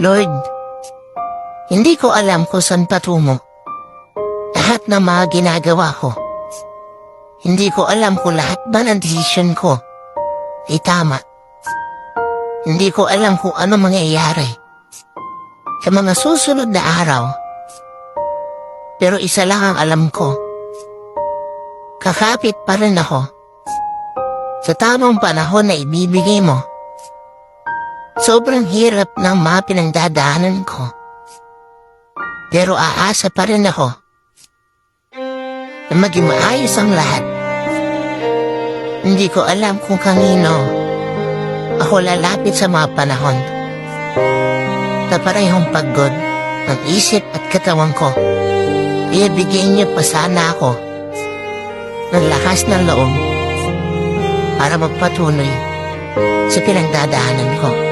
Lord, hindi ko alam kung saan patungo. Lahat ng mga ginagawa ko. Hindi ko alam kung lahat ba ng desisyon ko ay tama. Hindi ko alam kung ano mangyayari sa mga susunod na araw. Pero isa lang ang alam ko. Kakapit pa rin ako sa tamang panahon na ibibigay mo. Sobrang hirap ng mga pinagdadaanan ko. Pero aasa pa rin ako na maging maayos ang lahat. Hindi ko alam kung kanino ako lalapit sa mga panahon na parehong pagod ng isip at katawan ko. Ibigay niyo pa sana ako ng lakas ng loob para magpatuloy sa pinagdadaanan ko.